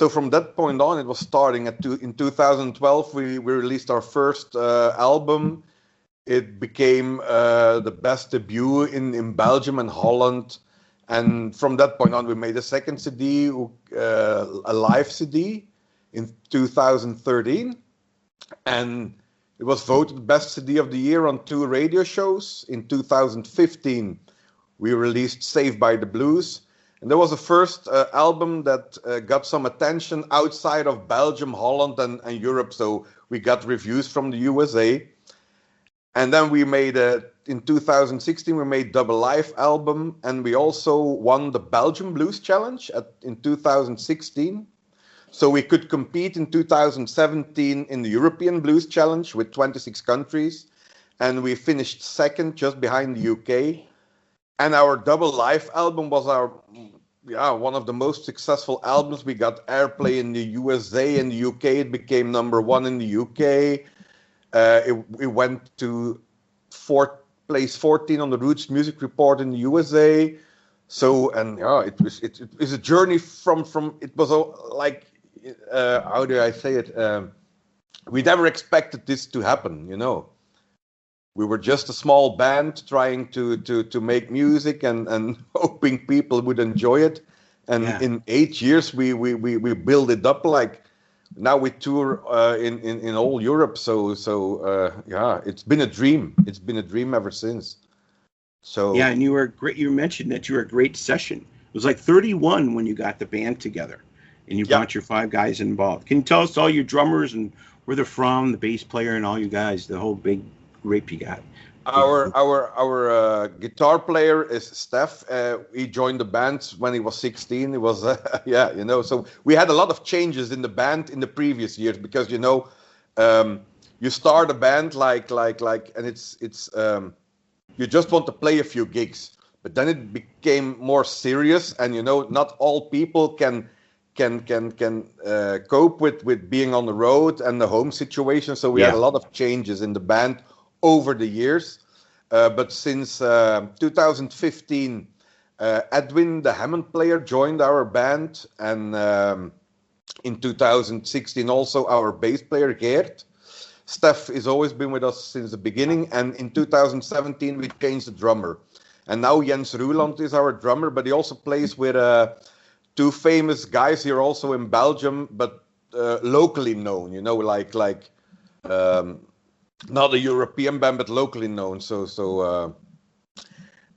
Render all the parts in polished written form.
So from that point on, it was starting in 2012. We released our first album. It became the best debut in Belgium and Holland. And from that point on, we made a second CD, a live CD in 2013. And it was voted best CD of the year on 2 radio shows. In 2015, we released Saved by the Blues. And that was the first album that got some attention outside of Belgium, Holland, and Europe. So we got reviews from the USA. And then we made, in 2016, we made Double Live album. And we also won the Belgium Blues Challenge in 2016. So we could compete in 2017 in the European Blues Challenge with 26 countries. And we finished second, just behind the UK. And our Double Live album was one of the most successful albums. We got airplay in the USA and the UK. It became #1 in the UK. It went to place 14 on the Roots Music Report in the USA. So, and it was a journey from it was like, how do I say it? We never expected this to happen, you know. We were just a small band trying to make music and hoping people would enjoy it. And in 8 years, we built it up. Like now we tour in all Europe. So it's been a dream. It's been a dream ever since. So yeah, and you were great. You mentioned that you were a great session. It was like 31 when you got the band together, and you brought your 5 guys involved. Can you tell us all your drummers and where they're from, the bass player, and all you guys, the whole big group you got? Our guitar player is Steph. He joined the band when he was 16. It was So we had a lot of changes in the band in the previous years because you start a band like, and it's you just want to play a few gigs, but then it became more serious, and not all people can cope with being on the road and the home situation. So we had a lot of changes in the band over the years. But since 2015, Edwin, the Hammond player, joined our band. And in 2016, also our bass player, Geert. Steph has always been with us since the beginning. And in 2017, we changed the drummer. And now Jens Ruland is our drummer, but he also plays with 2 famous guys here also in Belgium, but locally known, not a European band, but locally known. So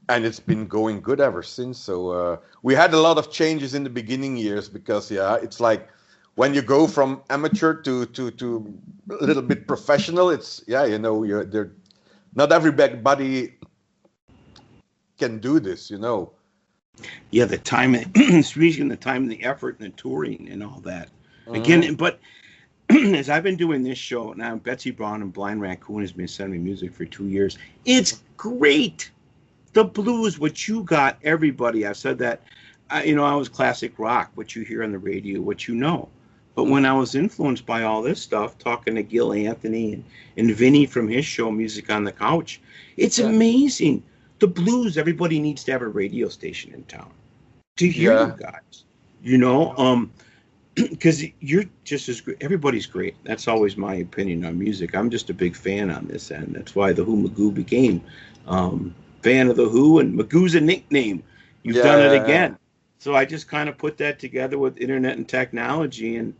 and it's been going good ever since. So we had a lot of changes in the beginning years because it's like when you go from amateur to a little bit professional, it's you're not everybody can do this, Yeah, the time, speaking the time and the effort and the touring and all that. Again, but as I've been doing this show now, Betsy Brown and Blind Raccoon has been sending me music for 2 years. It's great. The blues, what you got, everybody. I've said that. I was classic rock, what you hear on the radio, what you know. But when I was influenced by all this stuff, talking to Gil Anthony and Vinny from his show, Music on the Couch, it's amazing. The blues, everybody needs to have a radio station in town to hear you guys. Because you're just as great. Everybody's great. That's always my opinion on music. I'm just a big fan on this end. That's why the Who Magoo became fan of the Who, and Magoo's a nickname. You've done it again. So I just kind of put that together with internet and technology, and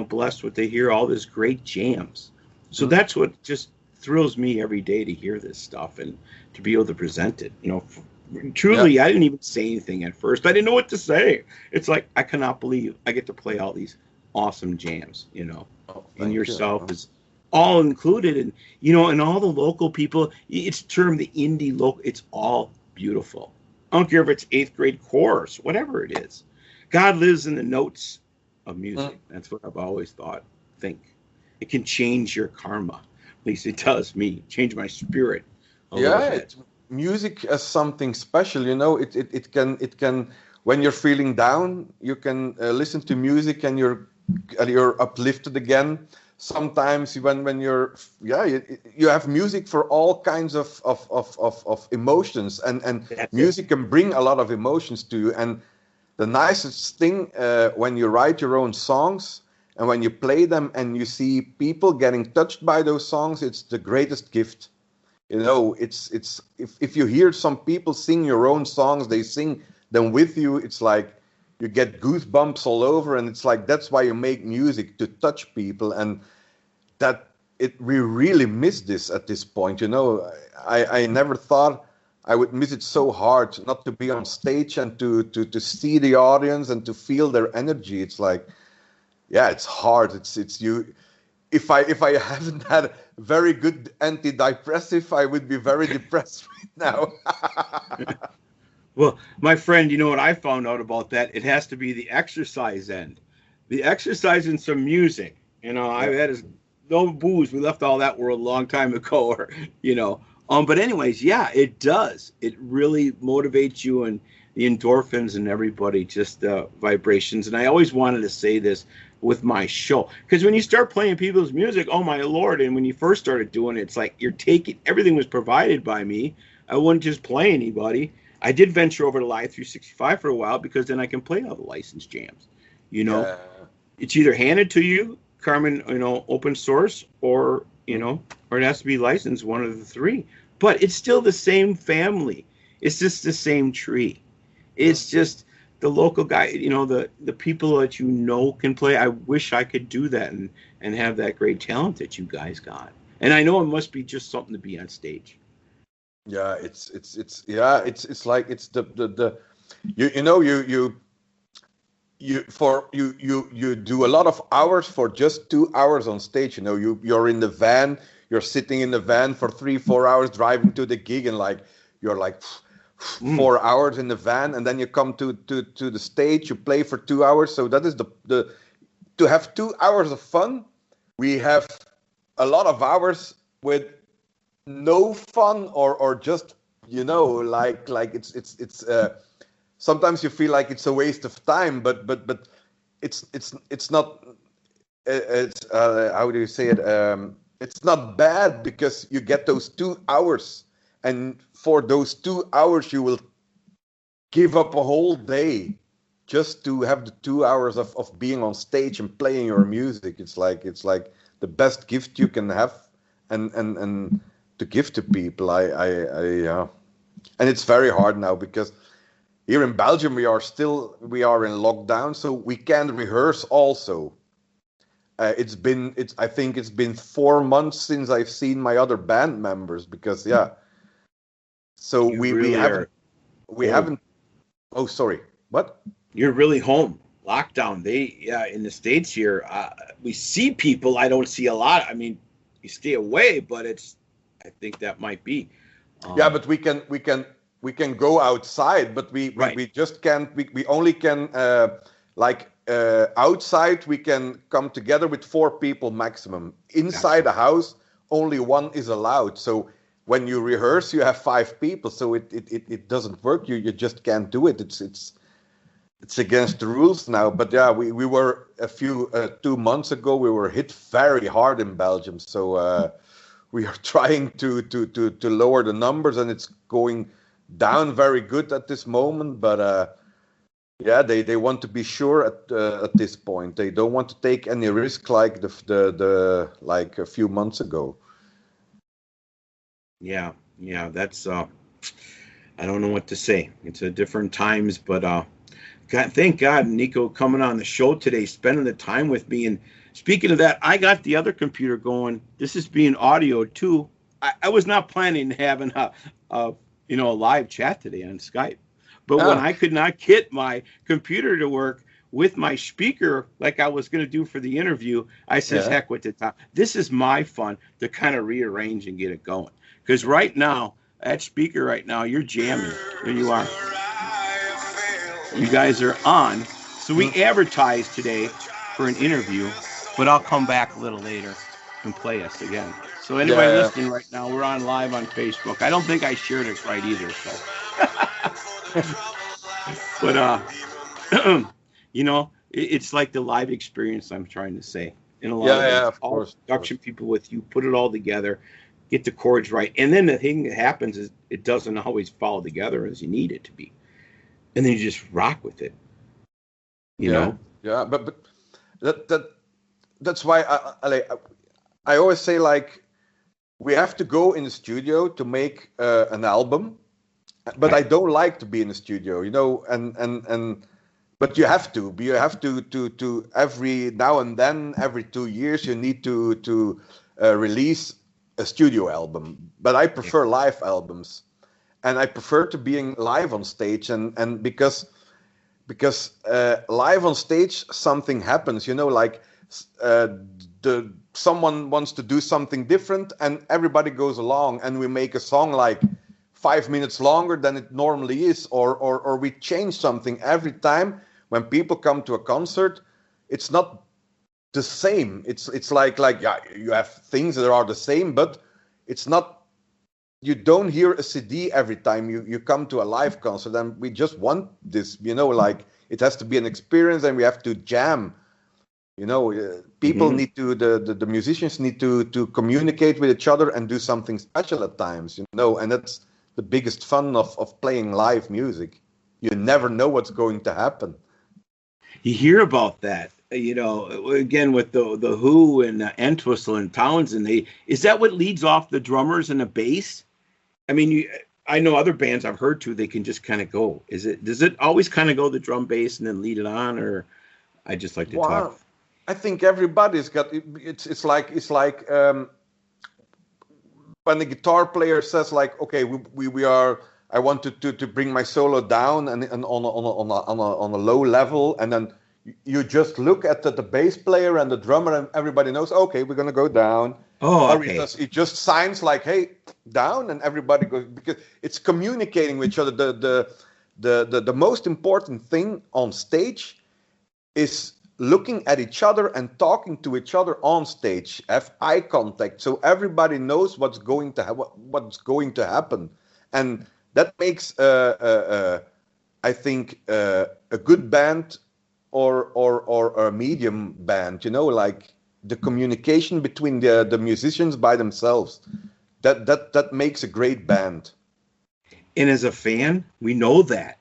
blessed with to hear all this great jams. So that's what just thrills me every day to hear this stuff and to be able to present it. Truly, I didn't even say anything at first. I didn't know what to say. It's like, I cannot believe I get to play all these awesome jams, and yourself is all included. And, and all the local people, it's termed the indie local. It's all beautiful. I don't care if it's 8th grade chorus, whatever it is. God lives in the notes of music. That's what I've always think. It can change your karma. At least it does me. Change my spirit. Music is something special, it can when you're feeling down, you can listen to music and you're uplifted again. Sometimes when you're you have music for all kinds of emotions, and music can bring a lot of emotions to you. And the nicest thing when you write your own songs and when you play them and you see people getting touched by those songs, it's the greatest gift. You know, it's if you hear some people sing your own songs, they sing them with you. It's like you get goosebumps all over, and it's like that's why you make music, to touch people, and that we really miss this at this point. You know, I never thought I would miss it so hard, not to be on stage and to see the audience and to feel their energy. It's like, yeah, it's hard. It's you. If I haven't had very good antidepressive, I would be very depressed right now. Well, my friend, you know what I found out about that? It has to be the exercise end. The exercise and some music. You know, I've had no booze. We left all that world a long time ago, or, you know. But anyways, yeah, it does. It really motivates you, and the endorphins and everybody, just the vibrations. And I always wanted to say this with my show, because when you start playing people's music, oh my Lord, and when you first started doing it, it's like you're taking, everything was provided by me. I wouldn't just play anybody. I did venture over to Live 365 for a while, because then I can play all the licensed jams. You know, it's either handed to you, Carmen, you know, open source, or, you know, or it has to be licensed, one of the three. But it's still the same family. It's just the same tree. It's just the local guy, you know, the people that you know can play. I wish I could do that and have that great talent that you guys got. And I know it must be just something to be on stage. Yeah, it's like it's the you do a lot of hours for just 2 hours on stage. You know, you're in the van, you're sitting in the van for 3-4 hours driving to the gig, and like you're like 4 hours in the van, and then you come to the stage, you play for 2 hours. So that is the to have 2 hours of fun. We have a lot of hours with no fun, or just, you know, like it's sometimes you feel like it's a waste of time, but it's not, it's how do you say it, it's not bad, because you get those 2 hours, and for those 2 hours you will give up a whole day just to have the 2 hours of being on stage and playing your music. It's like the best gift you can have, and to give to people. And it's very hard now, because here in Belgium we are in lockdown, so we can't rehearse also. I think it's been 4 months since I've seen my other band members, because so we haven't. Oh, sorry. What? You're really home. Lockdown. In the States here, we see people. I don't see a lot. I mean, you stay away, but I think that might be. But we can go outside, but we just can't. We only can outside we can come together with 4 people maximum. Inside the house, only 1 is allowed. So when you rehearse, you have 5 people. So it doesn't work. You just can't do it. It's against the rules now. But yeah, we were 2 months ago. We were hit very hard in Belgium. So we are trying to lower the numbers, and it's going down very good at this moment. But they want to be sure at this point. They don't want to take any risk like the like a few months ago. Yeah, that's I don't know what to say. It's a different times, but thank God, Nico, coming on the show today, spending the time with me. And speaking of that, I got the other computer going. This is being audio too. I was not planning having a live chat today on Skype, but when I could not get my computer to work with my speaker like I was going to do for the interview, I says, heck with it. This is my fun to kind of rearrange and get it going. Because right now, that speaker right now, you're jamming. There you are. You guys are on. So we advertised today for an interview, but I'll come back a little later and play us again. So anybody listening right now, we're on live on Facebook. I don't think I shared it right either. So, but it's like the live experience. I'm trying to say in a lot of ways. Of course. Production people with you, put it all together, get the chords right, and then the thing that happens is it doesn't always fall together as you need it to be, and then you just rock with it. You know? Yeah, but that's why I always say, like, we have to go in the studio to make an album, but I don't like to be in the studio, and but you have to to every now and then, every 2 years, you need to release a studio album. But I prefer live albums, and I prefer to being live on stage, and because live on stage something happens, like someone wants to do something different, and everybody goes along, and we make a song like 5 minutes longer than it normally is, or we change something every time. When people come to a concert, it's not the same. It's like yeah, you have things that are the same, but it's not. You don't hear a CD every time you come to a live concert, and we just want this, like it has to be an experience, and we have to jam. People need to the musicians need to communicate with each other and do something special at times, and that's the biggest fun of playing live music. You never know what's going to happen. You hear about that, again with the Who and Entwistle and Townsend. Is that what leads off the drummers and the bass? I mean, I know other bands I've heard too. They can just kind of go. Does it always kind of go the drum, bass, and then lead it on, or I just like to talk? I think everybody's got. It's like when the guitar player says, like, okay, we are. I want to bring my solo down and on a low level, and then you just look at the bass player and the drummer, and everybody knows, okay, we're gonna go down. Oh, okay. Or it just signs like, hey, down, and everybody goes, because it's communicating with each other. The most important thing on stage is looking at each other and talking to each other on stage. Have eye contact, so everybody knows what's going to happen, and that makes I think a good band or a medium band. Like the communication between the musicians by themselves. That makes a great band. And as a fan, we know that.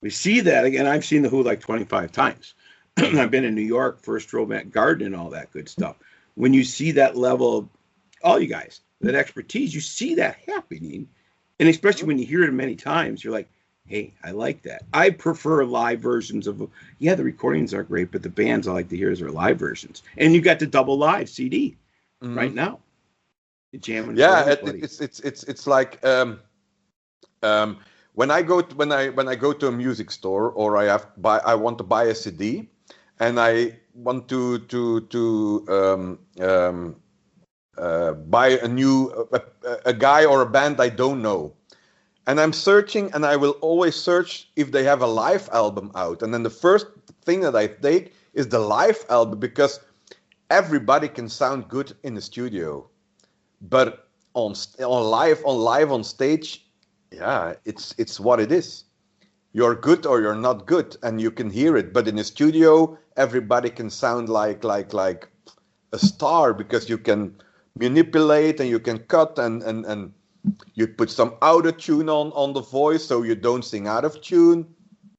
We see that. Again, I've seen the Who like 25 times. I've been in New York, first row at Garden and all that good stuff. When you see that level of all you guys, that expertise, you see that happening. And especially when you hear it many times, you're like, hey, I like that. I prefer live versions of, the recordings are great, but the bands I like to hear is their live versions. And you got the double live CD right now. Jamming. Yeah, it's like when I go to a music store, or I want to buy a CD, and I want to buy a guy or a band I don't know, and I'm searching, and I will always search if they have a live album out, and then the first thing that I take is the live album, because everybody can sound good in the studio. But on live on stage, yeah, it's what it is. You're good or you're not good, and you can hear it. But in the studio, everybody can sound like a star, because you can manipulate and you can cut and you put some auto-tune on the voice so you don't sing out of tune.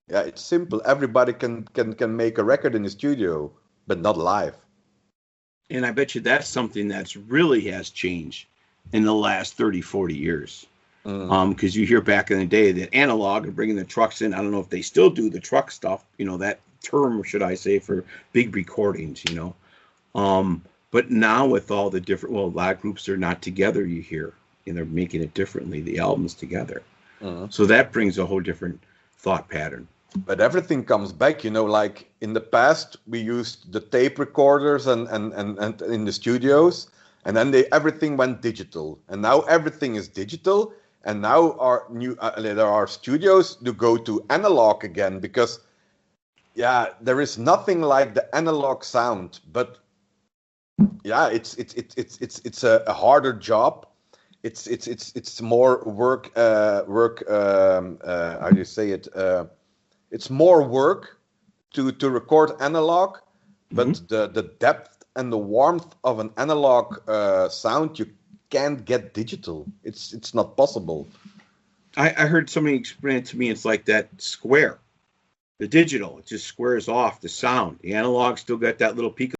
Yeah, it's simple. Everybody can make a record in the studio, but not live. And I bet you that's something that's really has changed in the last 30, 40 years. Because you hear back in the day that analog and bringing the trucks in, I don't know if they still do the truck stuff, that term, should I say, for big recordings, But now with all the different, a lot of groups are not together, you hear, and they're making it differently, the albums together. So that brings a whole different thought pattern. But everything comes back, like in the past, we used the tape recorders and in the studios, and then everything went digital. And now everything is digital. And now there are studios to go to analog again, because, yeah, there is nothing like the analog sound. But yeah, it's a harder job. It's more work. How do you say it? It's more work to record analog, but the depth and the warmth of an analog sound you can't get digital. It's not possible. I heard somebody explain it to me. It's like that square. The digital, it just squares off the sound. The analog still got that little peak